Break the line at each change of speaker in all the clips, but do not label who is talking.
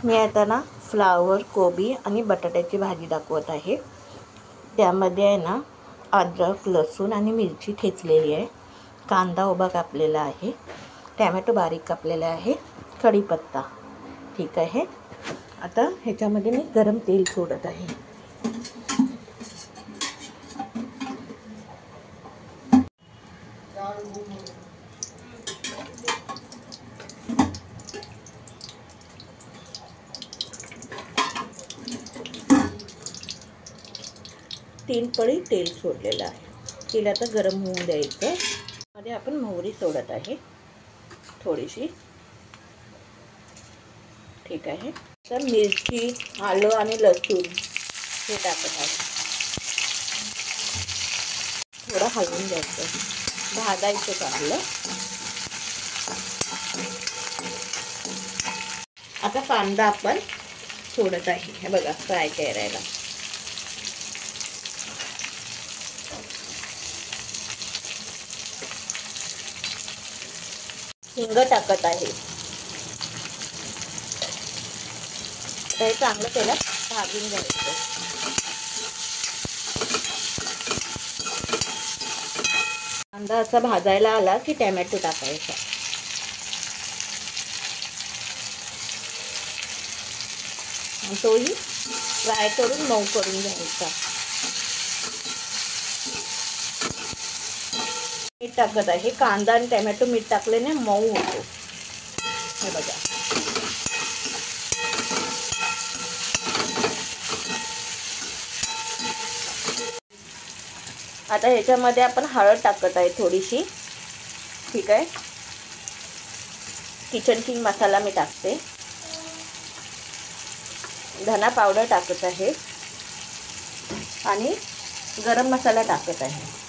मी आता ना फ्लावर, कोबी आणि बटाट्याची भाजी दाखवत आहे। त्यामध्ये आहे ना अद्रक, लसूण आणि मिरची ठेचलेली आहे, कांदा उभा कापलेला आहे, टोमॅटो बारीक कापलेला आहे, कढीपत्ता। ठीक आहे, आता ह्याच्यामध्ये मी गरम तेल सोडत आहे। तीन पळी तेल सोडलेलं आहे। तेल आता गरम होऊन द्यायचं। मध्ये आपण मोहरी सोडत आहे थोडीशी। ठीक आहे, तर मिरची, आलं आणि लसूण हे टाकत आहे। थोडं हलवून घ्यायचं, भाजायचं चांगलं। आता कांदा आपण सोडत आहे, हे बघा फ्राय करायला। हिंग टाकत आहे। हे चांगलं तेलात भाजून घ्यायचं। कांदा असा भाजायला आला की टोमॅटो टाकायचा। तोही फ्राय करून मऊ करून घ्यायचा। मीठ टाकत आहे। कांदा आणि टोमॅटो मीठ टाकल्याने मऊ होतो, हे बघा। आता ह्याच्यामध्ये आपण हळद टाकत आहे थोडीशी। ठीक आहे, किचन किंग मसाला मी टाकते, धना पावडर टाकत आहे आणि गरम मसाला टाकत आहे।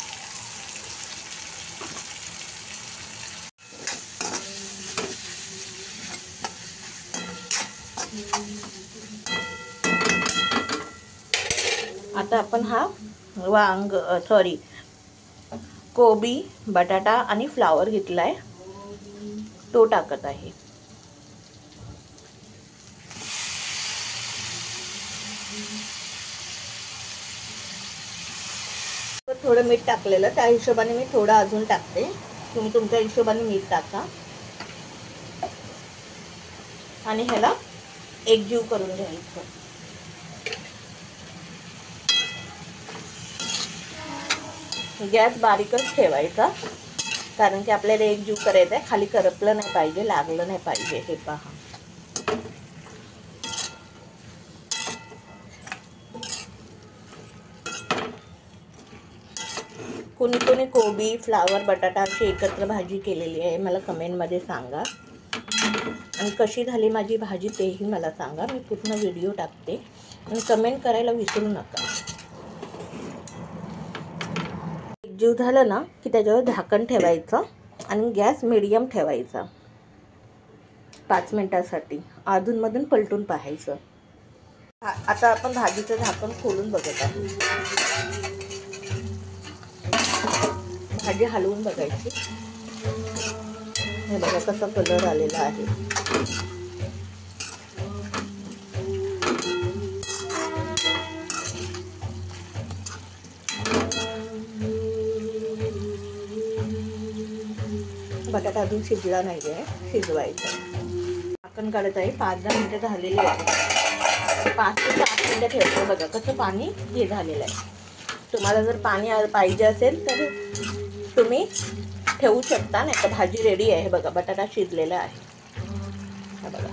आता आपण हा कोबी, बटाटा आणि फ्लावर घेतलाय, तो टाकत आहे। थोडं मीठ टाकलेलं, त्या हिशोबाने मी थोडं अजून टाकते। तुम्ही तुमच्या हिशोबाने मीठ टाका आणि ह्याला एकजीव करून घ्यायचं। गॅस बारीकच ठेवायचा, कारण की आपल्याला एकजीव करायचं आहे। खाली करपलं नाही पाहिजे, लागलं नाही पाहिजे। हे पहा, कोणी कोणी कोबी, फ्लावर, बटाटा अशी एकत्र भाजी केलेली आहे, मला कमेंटमध्ये सांगा। आणि कशी झाली माझी भाजी तेही मला सांगा, मी पूर्ण व्हिडिओ टाकते। आणि कमेंट करायला विसरू नका। एकजीव झालं ना की त्याच्यावर झाकण ठेवायचं आणि गॅस मीडियम ठेवायचा 5 मिनिटांसाठी, अधूनमधून पलटून पाहायचं। आता आपण भाजीचं झाकण खोलून बघत आहे, भाजी हलवून बघायची। हे बघा कसा कलर आलेला आहे। बटाटा अजून शिजला नाही आहे, शिजवायचा। झाकण काढत आहे, 5-10 मिनिटं झालेली आहे। 5 ते 7 मिनिटं ठेवतो, बघा कसं पाणी हे झालेलं आहे। तुम्हाला जर पाणी पाहिजे असेल तर तुम्ही ठेवू शकता, नाही तर भाजी रेडी आहे। बघा बटाटा शिजलेला आहे, हा बघा।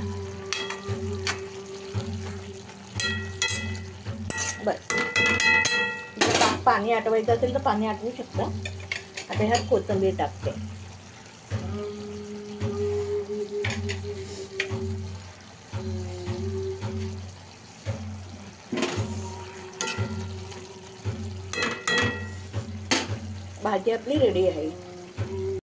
बस, जर पाणी आटवायचं असेल तर पाणी आटवू शकता। आता ह्यात कोथिंबीर टाकते। भाजी आपली रेडी आहे।